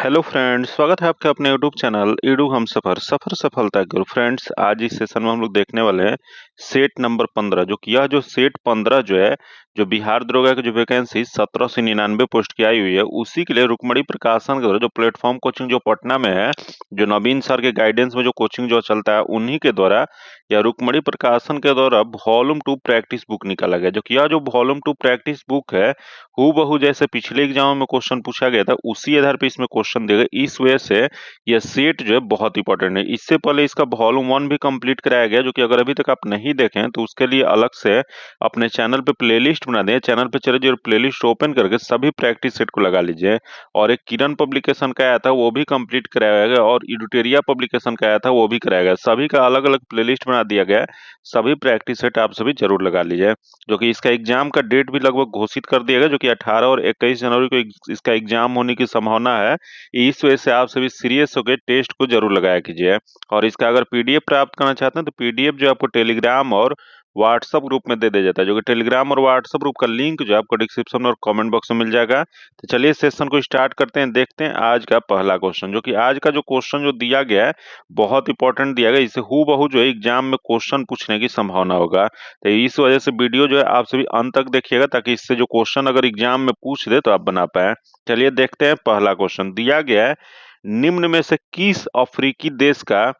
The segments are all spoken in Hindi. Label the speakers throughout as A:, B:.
A: हेलो फ्रेंड्स, स्वागत है आपके अपने यूट्यूब चैनल ईडू हम सफर सफर सफलता की ओर। फ्रेंड्स, आज इस सेशन में हम लोग देखने वाले हैं सेट नंबर 15। यह जो सेट 15 जो है, जो बिहार दरोगा की जो वैकेंसी 1799 पोस्ट की आई हुई है, उसी के लिए रुकमणी प्रकाशन के द्वारा जो प्लेटफॉर्म कोचिंग जो पटना में है, जो नवीन सर के गाइडेंस में जो कोचिंग जो चलता है, उन्हीं के द्वारा या रुकमणी प्रकाशन के द्वारा वॉल्यूम 2 प्रैक्टिस बुक निकाला गया। यह जो वॉल्यूम 2 प्रैक्टिस बुक है, हूबहू जैसे पिछले एग्जाम में क्वेश्चन पूछा गया था, उसी आधार पे इसमें क्वेश्चन देगा। इस वजह से यह सेट जो है बहुत इंपॉर्टेंट है। इससे पहले इसका वॉल्यूम 1 भी कंप्लीट कराया गया, जो कि अगर अभी तक आप नहीं देखें तो उसके लिए अलग से अपने चैनल पे प्लेलिस्ट बना दें। चैनल पे चले जो प्लेलिस्ट ओपन करके सभी प्रैक्टिस सेट को लगा लीजिए। और एक किरण पब्लिकेशन का आया था, वो भी कंप्लीट कराया गया, और एडुटेरिया पब्लिकेशन का आया था, वो भी कराया गया। सभी का अलग अलग प्लेलिस्ट बना दिया गया। सभी प्रैक्टिस सेट आप सभी जरूर लगा लीजिए, जो कि इसका एग्जाम का डेट भी लगभग घोषित कर दिया गया, जो कि 18 और 21 जनवरी को इसका एग्जाम होने की संभावना है। इस वजह से आप सभी सीरियस होकर टेस्ट को जरूर लगाया कीजिए। और इसका अगर पीडीएफ प्राप्त करना चाहते हैं तो पीडीएफ जो आपको टेलीग्राम और व्हाट्सएप ग्रुप में दे दिया जाता है, जो कि टेलीग्राम और व्हाट्सएप ग्रुप का लिंक जो है आपको डिस्क्रिप्शन और कमेंट बॉक्स में मिल जाएगा। तो चलिए सेशन को स्टार्ट करते हैं। देखते हैं आज का पहला क्वेश्चन, जो कि आज का जो क्वेश्चन जो दिया गया है बहुत इंपॉर्टेंट दिया गया। इससे हूबहू जो है एग्जाम में क्वेश्चन पूछने की संभावना होगा। तो इस वजह से वीडियो जो है आप सभी अंत तक देखिएगा, ताकि इससे जो क्वेश्चन अगर एग्जाम में पूछ दे तो आप बना पाए। चलिए देखते हैं पहला क्वेश्चन दिया गया है, निम्न में से किस अफ्रीकी देश का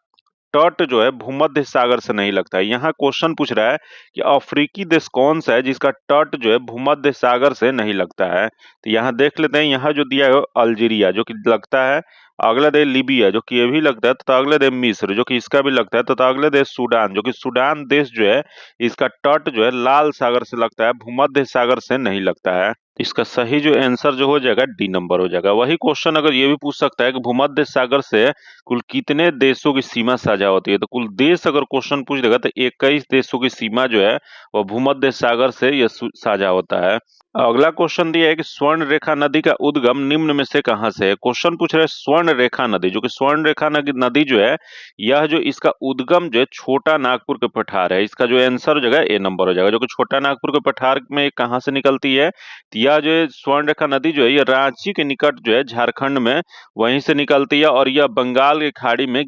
A: तट जो है भूमध्य सागर से नहीं लगता है। यहाँ क्वेश्चन पूछ रहा है कि अफ्रीकी देश कौन सा है जिसका तट जो है भूमध्य सागर से नहीं लगता है। तो यहाँ देख लेते हैं, यहाँ जो दिया है अल्जीरिया जो कि लगता है, अगला देश लीबिया जो कि ये भी लगता है, तथा अगला देश मिस्र जो कि इसका भी लगता है, तथा अगला देश सूडान जो कि सूडान देश जो है इसका तट जो है लाल सागर से लगता है, भूमध्य सागर से नहीं लगता है। इसका सही जो आंसर जो हो जाएगा डी नंबर हो जाएगा। वही क्वेश्चन अगर ये भी पूछ सकता है कि भूमध्य सागर से कुल कितने देशों की सीमा साझा होती है, तो कुल देश अगर क्वेश्चन पूछ देगा तो 21 देशों की सीमा जो है वो भूमध्य सागर से ये साझा होता है। अगला क्वेश्चन दिया है कि स्वर्ण रेखा नदी का उद्गम निम्न में से कहां से है। क्वेश्चन पूछ रहे हैं स्वर्ण रेखा नदी, जो कि स्वर्ण रेखा नदी जो है, यह जो इसका उद्गम जो है छोटा नागपुर के पठार है। इसका जो आंसर हो जाएगा ए नंबर हो जाएगा, जो कि छोटा नागपुर के पठार में कहां से निकलती है। तो यह जो है स्वर्ण रेखा नदी जो है, ये रांची के निकट जो है झारखंड में वहीं से निकलती है, और यह बंगाल की खाड़ी में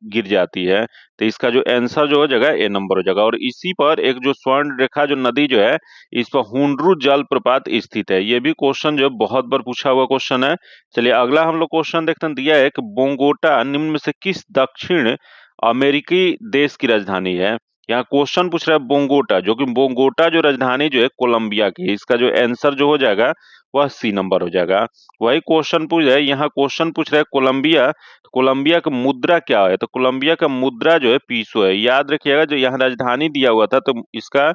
A: गिर जाती है। तो इसका जो आंसर जो हो जाएगा ए नंबर हो जाएगा। और इसी पर एक जो स्वर्ण रेखा जो नदी जो है, इस पर हुंडरू जलप्रपात स्थित है। ये भी क्वेश्चन जो है बहुत बार पूछा हुआ क्वेश्चन है। चलिए अगला हम लोग क्वेश्चन देखते हैं। दिया है कि बोंगोटा निम्न में से किस दक्षिण अमेरिकी देश की राजधानी है। यहाँ क्वेश्चन पूछ रहा है बोंगोटा, जो कि बोंगोटा जो राजधानी जो है कोलंबिया की है। इसका जो आंसर जो हो जाएगा वह सी नंबर हो जाएगा। वही क्वेश्चन पूछ रहा है, यहाँ क्वेश्चन पूछ रहा है कोलंबिया, तो कोलंबिया का मुद्रा क्या है। तो कोलंबिया का मुद्रा जो है पीसो है। याद रखिएगा, जो यहाँ राजधानी दिया हुआ था, तो इसका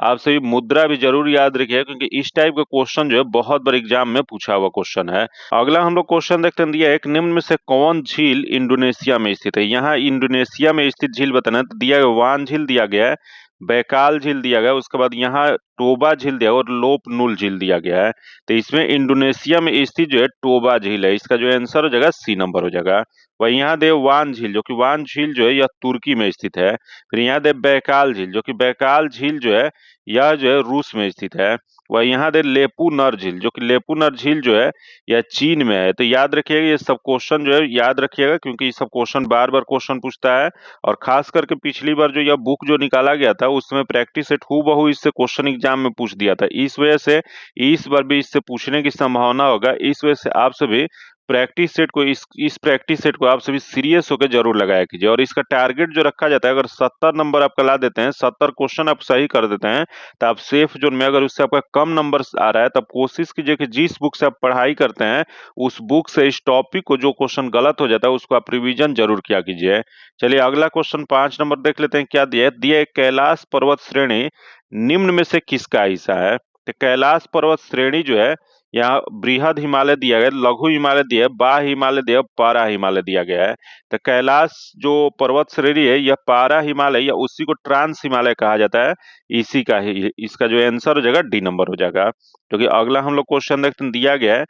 A: आप सभी मुद्रा भी जरूर याद रखिएगा, क्योंकि इस टाइप का क्वेश्चन जो है बहुत बार एग्जाम में पूछा हुआ क्वेश्चन है। अगला हम लोग क्वेश्चन देखते हैं। दिया है, एक निम्न में से कौन झील इंडोनेशिया में स्थित है। यहाँ इंडोनेशिया में स्थित झील बताना है। तो दिया गया वान झील दिया गया है, बैकाल झील दिया गया, उसके बाद यहाँ टोबा झील दिया और लोप नूल झील दिया गया है। तो इसमें इंडोनेशिया में स्थित जो है टोबा झील है। इसका जो आंसर हो जाएगा सी नंबर हो जाएगा। वही यहाँ दे वान झील, जो कि वान झील जो है यह तुर्की में स्थित है। फिर यहाँ दे बैकाल झील, जो कि बैकाल झील जो है यह जो है रूस में स्थित है। वह यहाँ दे लेपू नर झील, जो कि लेपू नर झील जो है यह चीन में है। तो याद रखिएगा, ये सब क्वेश्चन जो है याद रखिएगा, क्योंकि ये सब क्वेश्चन बार बार क्वेश्चन पूछता है। और खास करके पिछली बार जो यह बुक जो निकाला गया था, उसमें प्रैक्टिस सेट हूबहू इससे क्वेश्चन एग्जाम में पूछ दिया था। इस वजह से इस बार भी इससे पूछने की संभावना होगा। इस वजह से आप सभी प्रैक्टिस सेट को इस प्रैक्टिस सेट को आप सभी सीरियस होकर जरूर लगाया कीजिए। और इसका टारगेट जो रखा जाता है, अगर 70 नंबर आपका ला देते हैं, 70 क्वेश्चन आप सही कर देते हैं, तो आप सेफ जोन में। अगर उससे आपका कम नंबर आ रहा है, तब कोशिश कीजिए कि जिस बुक से आप पढ़ाई करते हैं, उस बुक से इस टॉपिक को जो क्वेश्चन गलत हो जाता है उसको आप रिविजन जरूर किया कीजिए। चलिए अगला क्वेश्चन 5 नंबर देख लेते हैं। क्या दिया है। दिया है, कैलाश पर्वत श्रेणी निम्न में से किसका हिस्सा है। तो कैलाश पर्वत श्रेणी जो है, यहाँ बृहद हिमालय दिया गया, लघु हिमालय दिया है, बा हिमालय दिया, पारा हिमालय दिया गया है। तो कैलाश जो पर्वत श्रेणी है, यह पारा हिमालय या उसी को ट्रांस हिमालय कहा जाता है, इसी का ही इसका जो आंसर हो जाएगा डी नंबर हो जाएगा। क्योंकि अगला हम लोग क्वेश्चन देखते हैं। दिया गया है,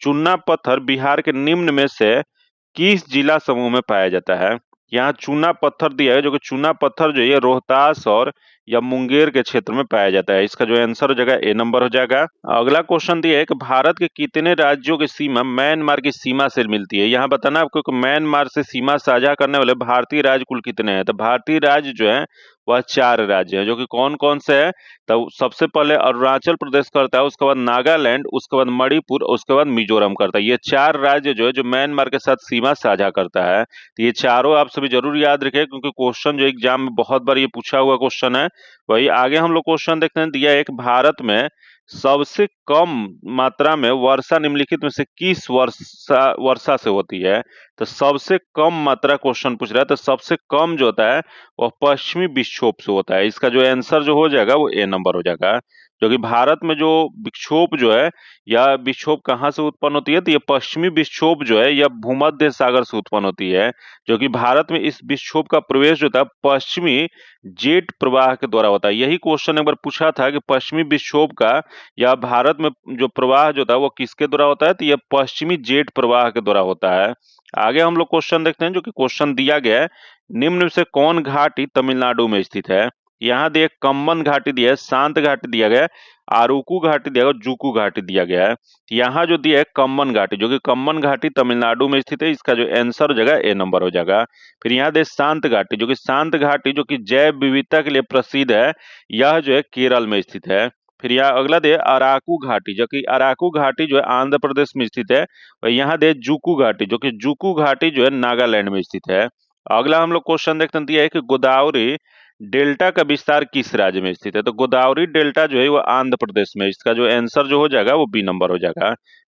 A: चुन्ना पत्थर बिहार के निम्न में से किस जिला समूह में पाया जाता है। यहाँ चूना पत्थर दिया है, जो कि चूना पत्थर जो है रोहतास और या मुंगेर के क्षेत्र में पाया जाता है। इसका जो आंसर हो जाएगा ए नंबर हो जाएगा। अगला क्वेश्चन दिया है कि भारत के कितने राज्यों की सीमा म्यांमार की सीमा से मिलती है। यहाँ बताना आपको कि म्यांमार से सीमा साझा करने वाले भारतीय राज्य कुल कितने हैं। तो भारतीय राज्य जो है वह 4 राज्य हैं, जो कि कौन कौन से हैं। तो सबसे पहले अरुणाचल प्रदेश करता है, उसके बाद नागालैंड, उसके बाद मणिपुर, उसके बाद मिजोरम करता है। ये 4 राज्य जो है जो म्यांमार के साथ सीमा साझा करता है। तो ये चारों आप सभी जरूर याद रखें, क्योंकि क्वेश्चन जो एग्जाम में बहुत बार ये पूछा हुआ क्वेश्चन है। वही आगे हम लोग क्वेश्चन देखते हैं। दिया एक भारत में सबसे कम मात्रा में वर्षा निम्नलिखित में से किस वर्षा से होती है। तो सबसे कम मात्रा क्वेश्चन पूछ रहा है, तो सबसे कम जो होता है वह पश्चिमी विक्षोभ से होता है। इसका जो आंसर जो हो जाएगा वो ए नंबर हो जाएगा। क्योंकि भारत में जो विक्षोभ जो है या विक्षोभ कहाँ से उत्पन्न होती है, तो ये पश्चिमी विक्षोभ जो है यह भूमध्य सागर से उत्पन्न होती है। जो कि भारत में इस विक्षोभ का प्रवेश जो था पश्चिमी जेट प्रवाह के द्वारा होता है। यही क्वेश्चन एक बार पूछा था कि पश्चिमी विक्षोभ का या भारत में जो प्रवाह जो था वो किसके द्वारा होता है, तो यह पश्चिमी जेट प्रवाह के द्वारा होता है। आगे हम लोग क्वेश्चन देखते हैं, जो कि क्वेश्चन दिया गया है निम्न में से कौन घाटी तमिलनाडु में स्थित है। यहाँ दिए कम्बन घाटी दिया है, शांत घाटी दिया गया है, आरुकु घाटी दिया गया, जुकू घाटी दिया गया है। यहाँ जो दिया है कम्बन घाटी, जो कि कम्बन घाटी तमिलनाडु में स्थित है। इसका जो आंसर हो जाएगा ए नंबर हो जाएगा। फिर यहाँ दे शांत घाटी, जो कि शांत घाटी जो कि जैव विविधता के लिए प्रसिद्ध है, यह जो है केरल में स्थित है। फिर यहाँ अगला दे अराकू घाटी, जो कि अराकू घाटी जो है आंध्र प्रदेश में स्थित है। और यहाँ दे जुकू घाटी, जो कि जुकू घाटी जो है नागालैंड में स्थित है। अगला हम लोग क्वेश्चन देखते हैं। दिया है कि गोदावरी डेल्टा का विस्तार किस राज्य में स्थित है। तो गोदावरी डेल्टा जो है वो आंध्र प्रदेश में। इसका जो आंसर जो हो जाएगा वो बी नंबर हो जाएगा।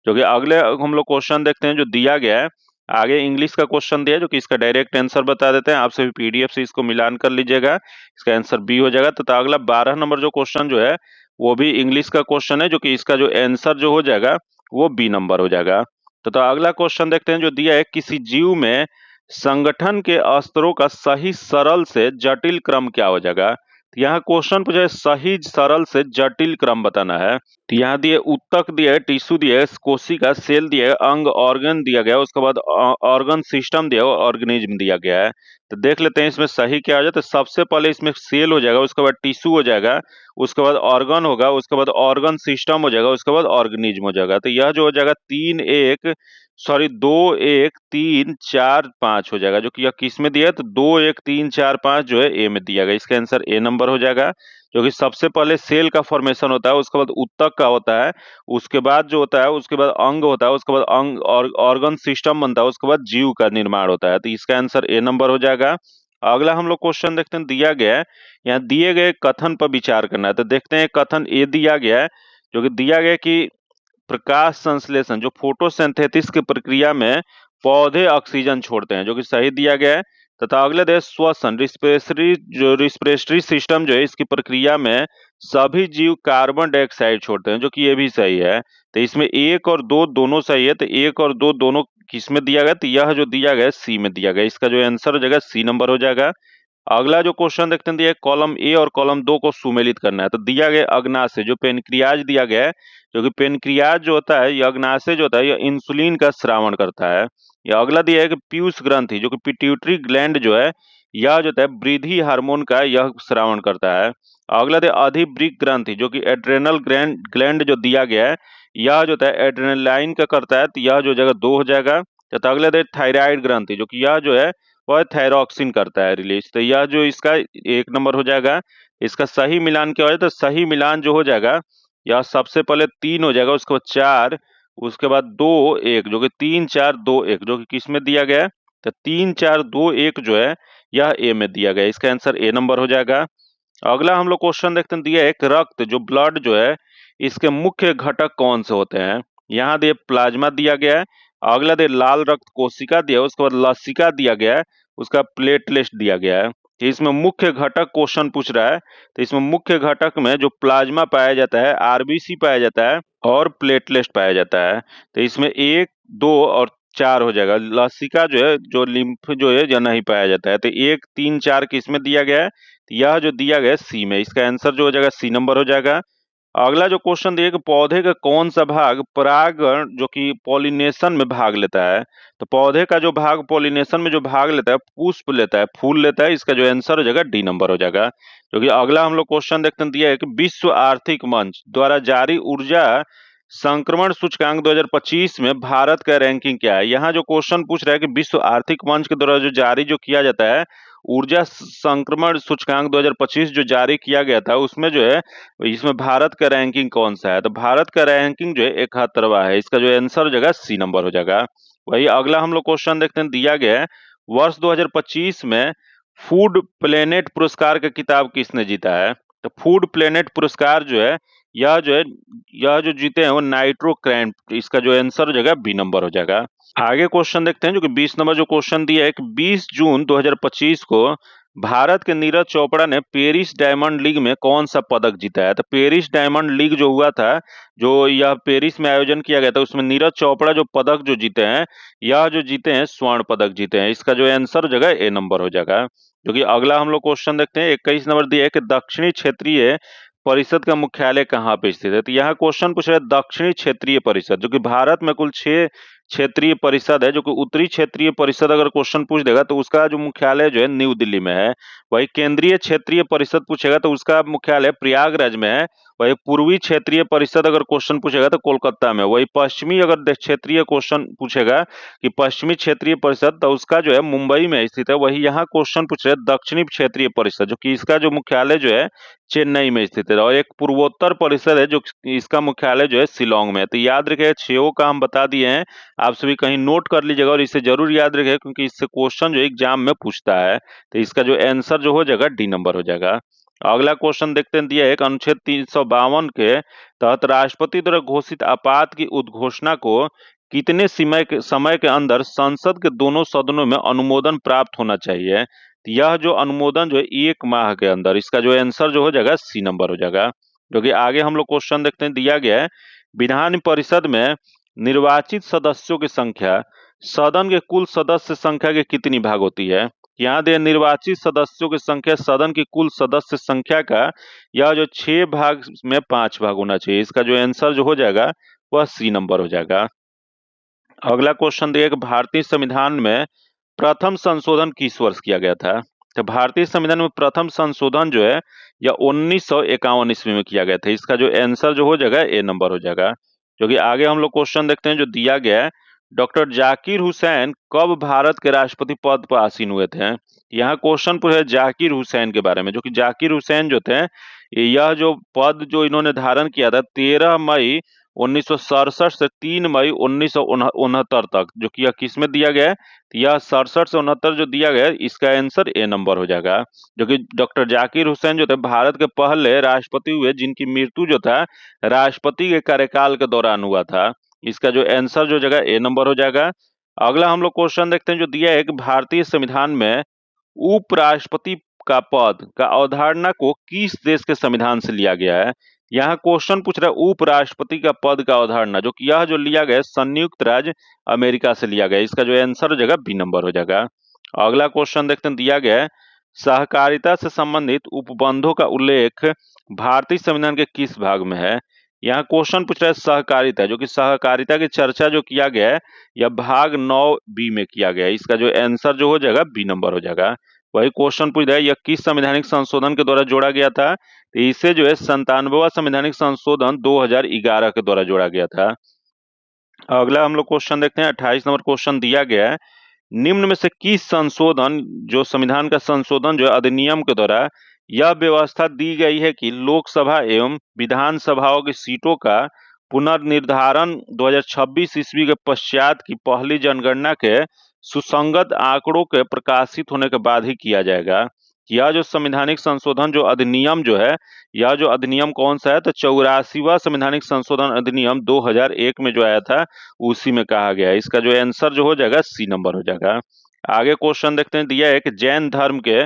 A: जो कि अगले हम लोग क्वेश्चन देखते हैं जो दिया गया है। आगे इंग्लिश का क्वेश्चन दिया है, जो कि इसका डायरेक्ट आंसर बता देते हैं। आप सभी पीडीएफ से इसको मिलान कर लीजिएगा, इसका आंसर बी हो जाएगा। तथा अगला 12 नंबर जो क्वेश्चन जो है वो भी इंग्लिश का क्वेश्चन है, जो कि इसका जो आंसर जो हो जाएगा वो बी नंबर हो जाएगा। तथा अगला क्वेश्चन देखते हैं जो दिया है किसी जीव में संगठन के स्तरों का सही सरल से जटिल क्रम क्या हो जाएगा। तो यहाँ क्वेश्चन पूछा है सही सरल से जटिल क्रम बताना है। तो यहाँ दिए उत्तक दिया है, टिश्यू दिया है, कोशिका सेल दिया है, अंग ऑर्गन दिया गया है, उसके बाद ऑर्गन सिस्टम दिया है, ऑर्गेनिज्म दिया गया है। तो देख लेते हैं इसमें सही क्या हो जाए। तो सबसे पहले इसमें सेल हो जाएगा, उसके बाद टिश्यू हो जाएगा, उसके बाद ऑर्गन होगा, उसके बाद ऑर्गन सिस्टम हो जाएगा, उसके बाद ऑर्गेनिज्म हो जाएगा। तो यह जो हो जाएगा 2 1 3 4 5 हो जाएगा। जो कि यह किस में दिया है, तो 2 1 3 4 5 जो है ए में दिया गया। इसका आंसर ए नंबर हो जाएगा। जो कि सबसे पहले सेल का फॉर्मेशन होता है, उसके बाद उत्तक का होता है, उसके बाद जो होता है उसके बाद अंग होता है, उसके बाद अंग और ऑर्गन सिस्टम बनता है, उसके बाद जीव का निर्माण होता है। तो इसका आंसर ए नंबर हो जाएगा। अगला हम लोग क्वेश्चन देखते हैं। दिया गया है यहाँ दिए गए कथन पर विचार करना है। तो देखते हैं कथन ए दिया गया है, जो कि दिया गया कि प्रकाश संश्लेषण जो फोटोसिंथेसिस की प्रक्रिया में पौधे ऑक्सीजन छोड़ते हैं, जो कि सही दिया गया है। तथा अगले देश श्वसन रिस्पिरेटरी सिस्टम जो है इसकी प्रक्रिया में सभी जीव कार्बन डाइऑक्साइड छोड़ते हैं, जो कि ये भी सही है। तो इसमें 1 और 2 दोनों सही है। तो 1 और 2 दोनों किस में दिया गया, तो यह जो दिया गया सी में दिया गया। इसका जो आंसर हो जाएगा सी नंबर हो जाएगा। अगला जो क्वेश्चन देखते हैं। दिया कॉलम ए और कॉलम 2 को सुमेलित करना है। तो दिया गया अग्नाशय जो पेनक्रियाज दिया गया है, जो कि पेनक्रियाज जो होता है यह अग्नाशय जो होता है यह इंसुलिन का स्रावण करता है। या अगला दिया है कि पीयूष ग्रंथि जो कि पिट्यूटरी ग्लैंड जो है यह जो है वृद्धि हार्मोन का यह स्रावण करता है। अगला दिया अधिवृक्क ग्रंथि जो कि एड्रेनल ग्लैंड जो दिया गया है यह जो है एड्रेनलाइन का करता है। तो यह जो जगह 2 हो जाएगा। तथा अगला दिया थायराइड ग्रंथि जो कि यह जो है वह थायरॉक्सिन करता है रिलीज। तो यह जो इसका 1 नंबर हो जाएगा। इसका सही मिलान क्या हो जाए, तो सही मिलान जो हो जाएगा यह सबसे पहले 3 हो जाएगा, उसके बाद 4, उसके बाद 2 1, जो कि 3 4 2 1 जो कि किस में दिया गया है, तो 3 4 2 1 जो है यह ए में दिया गया है। इसका आंसर ए नंबर हो जाएगा। अगला हम लोग क्वेश्चन देखते हैं। दिया है एक रक्त जो ब्लड जो है इसके मुख्य घटक कौन से होते हैं। यहाँ दिए प्लाज्मा दिया गया है। अगला दे लाल रक्त कोशिका दिया है, उसके बाद लसिका दिया गया है, उसका प्लेटलेट दिया गया है। तो इसमें मुख्य घटक क्वेश्चन पूछ रहा है। तो इसमें मुख्य घटक में जो प्लाज्मा पाया जाता है, आरबीसी पाया जाता है और प्लेटलेट पाया जाता है। तो इसमें 1 2 और 4 हो जाएगा। लसिका जो है जो लिम्फ जो है यह नहीं पाया जाता है। तो 1 3 4 किस में दिया गया है, तो यह जो दिया गया है सी में। इसका आंसर जो हो जाएगा सी नंबर हो जाएगा। अगला जो क्वेश्चन दिया कि पौधे का कौन सा भाग परागण जो कि पॉलिनेशन में भाग लेता है। तो पौधे का जो भाग पॉलिनेशन में जो भाग लेता है, पुष्प लेता है, फूल लेता है, इसका जो आंसर हो जाएगा डी नंबर हो जाएगा। क्योंकि अगला हम लोग क्वेश्चन देखते हैं, दिया है कि विश्व आर्थिक मंच द्वारा जारी ऊर्जा संक्रमण सूचकांक 2025 में भारत का रैंकिंग क्या है। यहाँ जो क्वेश्चन पूछ रहा है कि विश्व आर्थिक मंच के द्वारा जो जारी जो किया जाता है ऊर्जा संक्रमण सूचकांक 2025 जो जारी किया गया था, उसमें जो है इसमें भारत का रैंकिंग कौन सा है। तो भारत का रैंकिंग जो है 71वां है। इसका जो आंसर हो जाएगा सी नंबर हो जाएगा। वही अगला हम लोग क्वेश्चन देखते हैं, दिया गया है वर्ष 2025 में फूड प्लेनेट पुरस्कार का किताब किसने जीता है। तो फूड प्लेनेट पुरस्कार जो है यह जो जीते हैं वो नाइट्रो क्रैंप, इसका जो आंसर हो जाएगा बी नंबर हो जाएगा। आगे क्वेश्चन देखते हैं जो कि 20 नंबर जो क्वेश्चन दिया है कि 20 जून 2025 को भारत के नीरज चोपड़ा ने पेरिस डायमंड लीग में कौन सा पदक जीता है। तो पेरिस डायमंड लीग जो हुआ था, जो यह पेरिस में आयोजन किया गया था, उसमें नीरज चोपड़ा जो पदक जो जीते हैं, यह जो जीते हैं स्वर्ण पदक जीते हैं। इसका जो आंसर हो जाएगा ए नंबर हो जाएगा। जो कि अगला हम लोग क्वेश्चन देखते हैं, 21 नंबर दिया है कि दक्षिणी क्षेत्रीय परिषद का मुख्यालय कहाँ पे स्थित है। तो यहाँ क्वेश्चन पूछ रहा है दक्षिणी क्षेत्रीय परिषद, जो कि भारत में कुल 6 क्षेत्रीय परिषद है। जो कि उत्तरी क्षेत्रीय परिषद अगर क्वेश्चन पूछ देगा तो उसका जो मुख्यालय जो है न्यू दिल्ली में है। वही केंद्रीय क्षेत्रीय परिषद पूछेगा तो उसका मुख्यालय प्रयागराज में है। वही पूर्वी क्षेत्रीय परिषद अगर क्वेश्चन पूछेगा तो कोलकाता में। वही पश्चिमी अगर क्षेत्रीय क्वेश्चन पूछेगा कि पश्चिमी क्षेत्रीय परिषद, तो उसका जो है मुंबई में स्थित है। वही यहाँ क्वेश्चन पूछ रहे हैं दक्षिणी क्षेत्रीय परिषद, जो कि इसका जो मुख्यालय जो है चेन्नई में स्थित है। और एक पूर्वोत्तर परिषद है जो इसका मुख्यालय जो है शिलोंग में है। तो याद रखिए, 6 का हम बता दिए हैं, आप सभी कहीं नोट कर लीजिएगा और इसे जरूर याद रखिए क्योंकि इससे क्वेश्चन जो एग्जाम में पूछता है। तो इसका जो आंसर जो हो जाएगा डी नंबर हो जाएगा। अगला क्वेश्चन देखते हैं, दिया है एक अनुच्छेद 352 के तहत राष्ट्रपति द्वारा घोषित आपात की उद्घोषणा को कितने समय के अंदर संसद के दोनों सदनों में अनुमोदन प्राप्त होना चाहिए। तो यह जो अनुमोदन जो है 1 माह के अंदर, इसका जो आंसर जो हो जाएगा सी नंबर हो जाएगा। क्योंकि आगे हम लोग क्वेश्चन देखते हैं, दिया गया है विधान परिषद में निर्वाचित सदस्यों की संख्या सदन के कुल सदस्य संख्या के कितनी भाग होती है। यहाँ दे निर्वाचित सदस्यों की संख्या सदन की कुल सदस्य संख्या का यह जो 6 भाग में 5 भाग होना चाहिए। इसका जो आंसर जो हो जाएगा वह सी नंबर हो जाएगा। अगला क्वेश्चन दिया कि भारतीय संविधान में प्रथम संशोधन किस वर्ष किया गया था। तो भारतीय संविधान में प्रथम संशोधन जो है यह 1951 ईस्वी में किया गया था। इसका जो आंसर जो हो जाएगा ए नंबर हो जाएगा। जो कि आगे हम लोग क्वेश्चन देखते हैं जो दिया गया है, डॉक्टर जाकिर हुसैन कब भारत के राष्ट्रपति पद पर आसीन हुए थे। यहाँ क्वेश्चन पूछा है जाकिर हुसैन के बारे में। जो कि जाकिर हुसैन जो थे, यह जो पद जो इन्होंने धारण किया था 13 मई 1967 से 3 मई 1969 तक, जो कि यह किस में दिया गया है। यह 67 से 69 जो दिया गया है, इसका आंसर ए नंबर हो जाएगा। जो कि डॉक्टर जाकिर हुसैन जो थे भारत के पहले राष्ट्रपति हुए जिनकी मृत्यु जो था राष्ट्रपति के कार्यकाल के दौरान हुआ था। इसका जो आंसर जो जगह ए नंबर हो जाएगा। अगला हम लोग क्वेश्चन देखते हैं जो दिया है कि भारतीय संविधान में उपराष्ट्रपति का पद का अवधारणा को किस देश के संविधान से लिया गया है। यहाँ क्वेश्चन पूछ रहा है उपराष्ट्रपति का पद का अवधारणा, जो कि यह जो लिया गया संयुक्त राज्य अमेरिका से लिया गया। इसका जो आंसर हो जाएगा बी नंबर हो जाएगा। अगला क्वेश्चन देखते हैं, दिया गया है सहकारिता से संबंधित उपबंधों का उल्लेख भारतीय संविधान के किस भाग में है। यहाँ क्वेश्चन पूछ रहा है सहकारिता, जो कि सहकारिता की चर्चा जो किया गया है यह भाग 9 बी में किया गया है। इसका जो आंसर जो हो जाएगा बी नंबर हो जाएगा। वही क्वेश्चन पूछ रहा है यह किस संवैधानिक संशोधन के द्वारा जोड़ा गया था। तो इसे जो है 97वां संवैधानिक संशोधन 2011 के द्वारा जोड़ा गया था। अगला हम लोग क्वेश्चन देखते हैं, 28 नंबर क्वेश्चन दिया गया है निम्न में से किस संशोधन जो संविधान का संशोधन जो अधिनियम के द्वारा यह व्यवस्था दी गई है कि लोकसभा एवं विधानसभाओं की सीटों का पुनर्निर्धारण 2026 ईस्वी के पश्चात की पहली जनगणना के सुसंगत आंकड़ों के प्रकाशित होने के बाद ही किया जाएगा। यह जो संवैधानिक संशोधन जो अधिनियम जो है, यह जो अधिनियम कौन सा है, तो 84वां संवैधानिक संशोधन अधिनियम 2001 में जो आया था उसी में कहा गया है। इसका जो आंसर जो हो जाएगा सी नंबर हो जाएगा। आगे क्वेश्चन देखते हैं, दिया है कि जैन धर्म के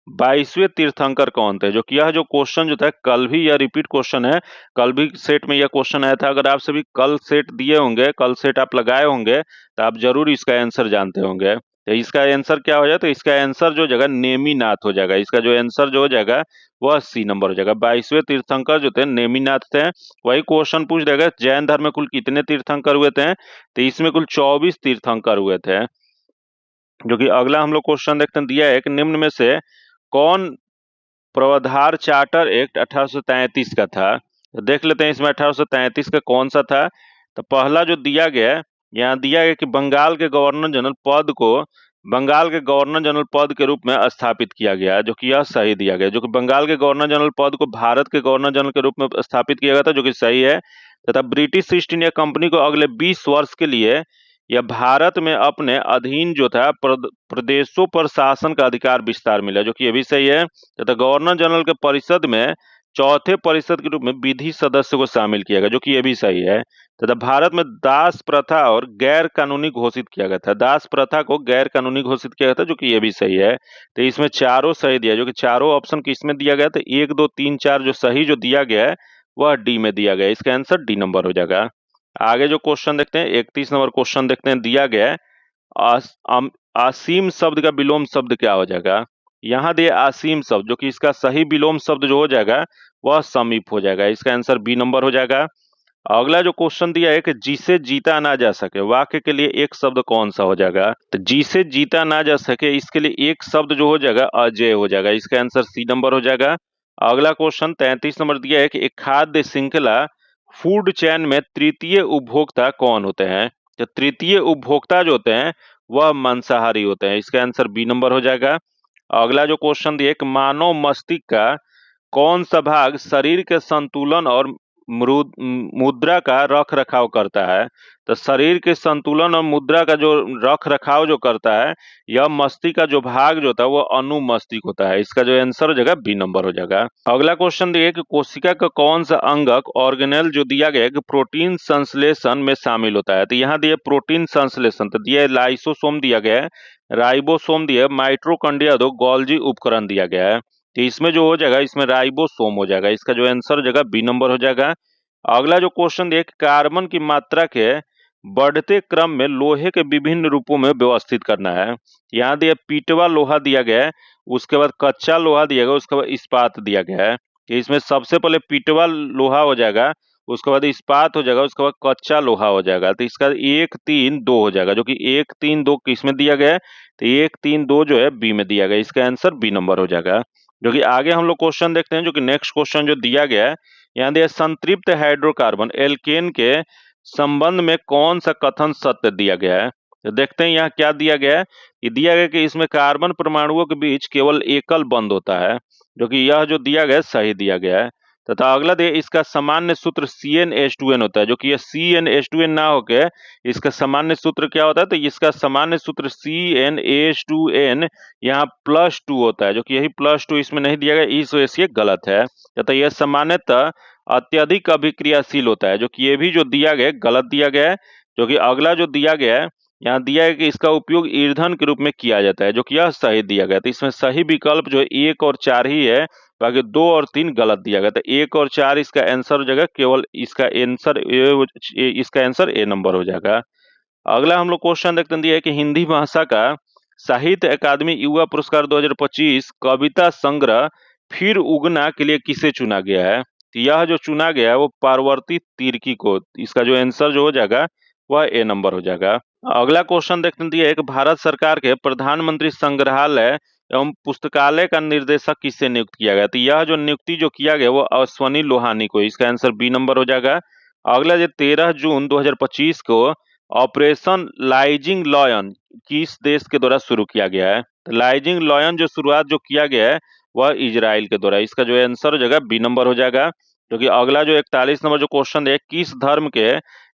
A: 22वें तीर्थंकर कौन थे। जो कि यह जो क्वेश्चन जो था कल भी यह रिपीट क्वेश्चन है, कल भी सेट में यह क्वेश्चन आया था। अगर आप सभी कल सेट दिए होंगे, कल सेट आप लगाए होंगे तो आप जरूर इसका आंसर जानते होंगे। तो इसका आंसर क्या हो जाएगा, तो इसका आंसर जो जगह नेमिनाथ हो जाएगा। इसका जो आंसर जो हो जाएगा वह सी नंबर हो जाएगा। 22वें तीर्थंकर जो थे नेमिनाथ थे। वही क्वेश्चन पूछ देगा जैन धर्म में कुल कितने तीर्थंकर हुए थे, तो इसमें कुल 24 तीर्थंकर हुए थे। जो कि अगला हम लोग क्वेश्चन देखते हैं, दिया है कि निम्न में से कौन प्रवधार चार्टर एक्ट 1833 का था। तो देख लेते हैं इसमें 1833 का कौन सा था। तो पहला जो दिया गया, यहाँ दिया गया कि बंगाल के गवर्नर जनरल पद को बंगाल के गवर्नर जनरल पद के रूप में स्थापित किया गया, जो कि यह सही दिया गया। जो कि बंगाल के गवर्नर जनरल पद को भारत के गवर्नर जनरल के रूप में स्थापित किया गया था, जो कि सही है। तथा ब्रिटिश ईस्ट इंडिया कंपनी को अगले 20 वर्ष के लिए यह भारत में अपने अधीन जो था प्रदेशों पर शासन का अधिकार विस्तार मिला, जो कि ये भी सही है। तथा गवर्नर जनरल के परिषद में चौथे परिषद के रूप में विधि सदस्य को शामिल किया गया, जो कि ये भी सही है। तथा भारत में दास प्रथा और गैर कानूनी घोषित किया गया था। दास प्रथा को गैर कानूनी घोषित किया गया था, जो कि ये भी सही है। तो इसमें चारों सही दिया, जो कि चारों ऑप्शन किसमें दिया गया, तो 1, 2, 3, 4 जो सही जो दिया गया है वह डी में दिया गया। इसका आंसर डी नंबर हो जाएगा। आगे जो क्वेश्चन देखते हैं, 31 नंबर क्वेश्चन देखते हैं। दिया गया है आसीम शब्द का विलोम शब्द क्या हो जाएगा। यहाँ दिए आसीम शब्द, जो कि इसका सही विलोम शब्द जो हो जाएगा वह समीप हो जाएगा। इसका आंसर बी नंबर हो जाएगा। अगला जो क्वेश्चन दिया है कि जिसे जीता ना जा सके, वाक्य के लिए एक शब्द कौन सा हो जाएगा। तो जिसे जीता ना जा सके, इसके लिए एक शब्द जो हो जाएगा अजय हो जाएगा। इसका आंसर सी नंबर हो जाएगा। अगला क्वेश्चन 33 नंबर दिया है कि एक खाद्य श्रृंखला फूड चेन में तृतीय उपभोक्ता कौन होते हैं। तो तृतीय उपभोक्ता जो होते हैं वह मांसाहारी होते हैं। इसका आंसर बी नंबर हो जाएगा। अगला जो क्वेश्चन दिया है कि मानव मस्तिष्क का कौन सा भाग शरीर के संतुलन और मुद्रा का रख रखाव करता है। तो शरीर के संतुलन और मुद्रा का जो रख रखाव जो करता है, यह मस्तिष्क का जो भाग जो होता है वो अनुमस्तिष्क होता है। इसका जो आंसर हो जाएगा बी नंबर हो जाएगा। अगला क्वेश्चन दिया कि कोशिका का कौन सा अंगक ऑर्गेनेल जो दिया गया कि प्रोटीन संश्लेषण में शामिल होता है। तो यहाँ दिया प्रोटीन संश्लेषण, तो दिया लाइसोसोम दिया गया है, राइबोसोम दिया है, माइट्रोकॉन्ड्रिया दो गोल्जी उपकरण दिया गया है। तो इसमें जो हो जाएगा, इसमें राइबोसोम हो जाएगा। इसका जो आंसर हो जाएगा बी नंबर हो जाएगा। अगला जो क्वेश्चन दिया कार्बन की मात्रा के बढ़ते क्रम में लोहे के विभिन्न रूपों में व्यवस्थित करना है। यहाँ दिया पीटवा लोहा दिया गया है, उसके बाद कच्चा लोहा दिया गया, उसके बाद इस्पात दिया गया है। तो इसमें सबसे पहले पीटवा लोहा हो जाएगा, उसके बाद इस्पात हो जाएगा, उसके बाद कच्चा लोहा हो जाएगा। तो इसका 1, 3, 2 हो जाएगा, जो कि 1, 3, 2 किसमें दिया गया है, तो 1, 3, 2 जो है बी में दिया गया। इसका आंसर बी नंबर हो जाएगा। जो कि आगे हम लोग क्वेश्चन देखते हैं, जो कि नेक्स्ट क्वेश्चन जो दिया गया है, यहाँ दिया संतृप्त हाइड्रोकार्बन एल्केन के संबंध में कौन सा कथन सत्य दिया गया है। तो देखते हैं यहाँ क्या दिया गया है। ये दिया गया कि इसमें कार्बन परमाणुओं के बीच केवल एकल बंध होता है, जो कि यह जो दिया गया सही दिया गया है। तथा अगला दे इसका सामान्य सूत्र CnH2n होता है, जो कि यह CnH2n ना होके इसका सामान्य सूत्र क्या होता है, तो इसका सामान्य सूत्र CnH2n यहाँ +2 होता है, जो कि यही +2 इसमें नहीं दिया गया, इस वजह से ये गलत है। तथा यह सामान्यतः अत्यधिक अभिक्रियाशील होता है, जो कि ये भी जो दिया गया गलत दिया गया है। जो कि अगला जो दिया गया है, यहाँ दिया है कि इसका उपयोग ईंधन के रूप में किया जाता है, जो कि यह सही दिया गया। तो इसमें सही विकल्प जो है 1 और 4 ही है, बाकी 2 और 3 गलत दिया गया। तो 1 और 4 इसका आंसर हो जाएगा, केवल इसका आंसर ए नंबर हो जाएगा। अगला हम लोग क्वेश्चन देखते हैं, दिया है कि हिंदी भाषा का साहित्य अकादमी युवा पुरस्कार 2025 कविता संग्रह फिर उगना के लिए किसे चुना गया है। तो यह जो चुना गया है वो पार्वती तिर्की को। इसका जो आंसर जो हो जाएगा वह ए नंबर हो जाएगा। अगला क्वेश्चन देखते हैं, दिया है कि भारत सरकार के प्रधानमंत्री संग्रहालय एवं पुस्तकालय का निर्देशक किससे नियुक्त किया गया। तो यह जो नियुक्ति जो किया गया वो अश्वनी लोहानी को। इसका आंसर बी नंबर हो जाएगा। अगला जो 13 जून 2025 को ऑपरेशन लाइजिंग लॉयन किस देश के द्वारा शुरू किया गया है। तो लाइजिंग लॉयन जो शुरुआत जो किया गया है वह इजराइल के द्वारा। इसका जो आंसर हो जाएगा बी नंबर हो जाएगा। जो कि अगला जो 41 नंबर जो क्वेश्चन है, किस धर्म के